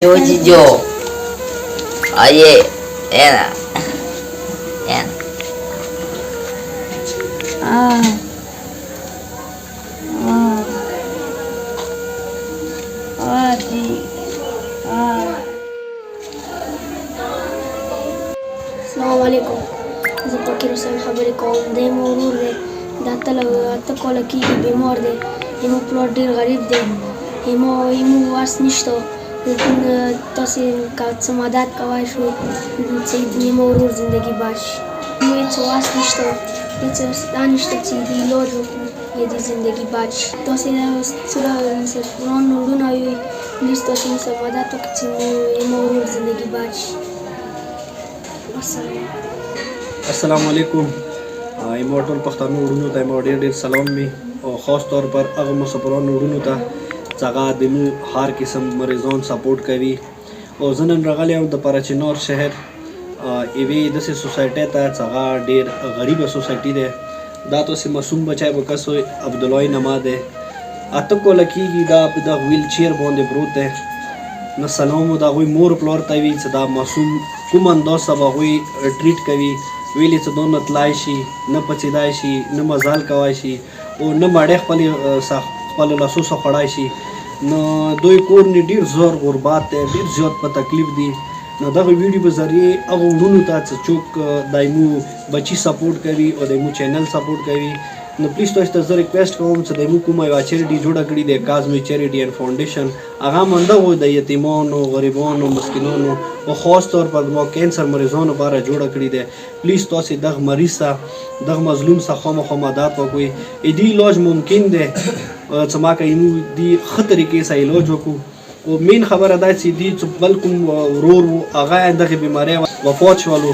Yo, oye, era, era. Ah, ah, ah, ji, ah. السلام عليكم. زه فقیر حسین خبرې کوم. دی مو ورور دی. دا اته کاله کېږي بیمار دی. زموږ پلار ډېر غریب دی. زموږ وس نشته. تاسې که څه مدد کولی شئ چې زموږ ورور زندګي بچ شي. زموږ هېڅ وس نشته، هېڅ دا نشته چې د علاج وکړو یا د زندګي بچ شي. تاسې څومره قرآن وروڼه وي، پلیز تاسې موږ سره مدد وکړئ چې زموږ ورور زندګي بچ شي. السلام علیکم. ایمو ټول پښتانه وروڼو ته ایمو ډېر ډېر سلام می او خاص طور پر هغه مسافرانو وروڼو ته چې هغه د مو هر قسم مریضان سپورټ کوي. او زه نن راغلی یم د پرچینار شهر یوې داسې سوسایټۍ ته چې هغه ډېر غریبه سوسایټي دی. دا تاسې معصوم بچی به کس وی عبدالله نما دی. 8 کاله کېږي دا په دغه ویل چیر باندې پروت دی. نه سلام د هغوی مور پلار ته وي چې دا معصوم کوم انداز سره به هغوی ټریټ کوي. ویلې چې دونه تلای شي، نه پڅېدای شي، نه مزال کوای شي او نه مړی خپلو لاسو سره خوړای شي. نو دوی کور نه ډېر زور غربات دی، ډېر زیات په تکلیف دي. نو دغه ویډیو په ذریعې هغو وروڼو ته چې څوک دایمو بچي سپورټ کوي او دایمو چینل سپورټ کوي، نو پلیز تاسو ته زه ریکویسټ کوم چې دایمو کومه یوه چیریټي جوړه کړې ده، کازمی چیریټي اینډ فاونډیشن. هغه هم همدغو د یتیمانو، غریبانو، مسکینانو او خاص طور پر زما کینسر مریضانو لپاره جوړه کړې ده. پلیز تاسې دغه مریض ته، دغه مظلوم ته خامخا مدد وکړئ. دې علاج ممکن دی چې ما که یمو دې ښه طریقې سره علاج وکړو. او مین خبره دا چې دې چې بل کوم ورور و هغه دغې بیمارۍ وفات شولو،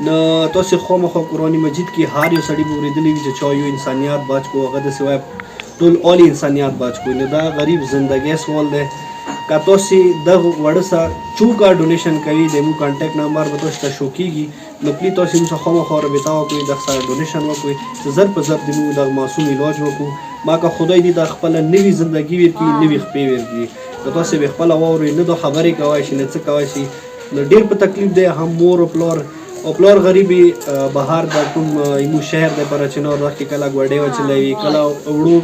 نو تاسې خامخا قرآن مجید کې هر یو سړي به اورېدلی وي چې چا یو انسانیت بچ کو، هغه داسې وایي ټول آل انسانیت بچ کو. نو دا غریب زندګۍ سوال دی. که تاسې دغه وړه سره چوکه ډونیشن کوي، د مو کانټیکټ نمبر به تاسو ته شو کېږي. نو پلیز تاسې موږ سره خامخا رابطه وکړئ، دغه سره ډونیشن وکړئ چې زر په زر د موږ دغه معصوم علاج وکړو. ما که خدای دې د خپله نوې زندګي ورکړي، نوې خپې ورکړي. که تاسې به خپله واورئ، نه دا خبرې کوای شي، نه څه کوای شي، نو ډېر په تکلیف دی. هم مور او پلار او پلار غریبي بهر د کوم ایمو شهر دی پرچینار دغه کله ګوډۍ وچلوي، کله وړو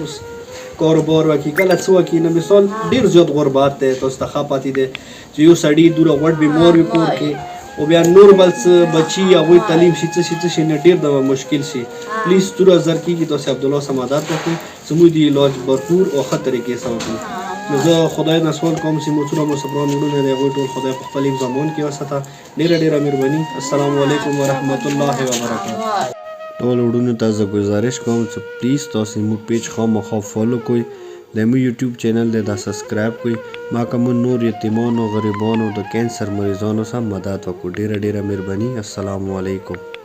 کاروبار وکړي، کله څه وکړي. نو مثال ډېر زیات غربت دی. تاسو ته ښه پاتې دی چې یو سړي دومره غوټ بیمار وي کور کې او بیا نور بل څه بچي هغوی تعلیم شي، څه شي نه ډېر د مشکل شي. پلیز 2000 کېږي، تاسې عبدالله سره مدد وکړئ چې موږ د علاج بھرپور او ښه طریقې سره وکړو. نو زه خدای نه سوال کوم چې موږ څومره مسافران وروڼه دی هغوی ټول خدای په خپل حفظ کې وساته. ډېره ډېره مهرباني. السلام علیکم ورحمت الله وبرکاته. ټول وروڼو ته زه ګزارش کوم چې پلیز تاسې موږ پیج خامخا فالو کړئ، د مو یوټیوب چینل دی دا سبسکرایب کړئ. ما که مو نور یتیمانو، غریبانو، د کینسر مریضانو سره مدد وکړو. ډېره ډېره مهرباني. السلام علیکم.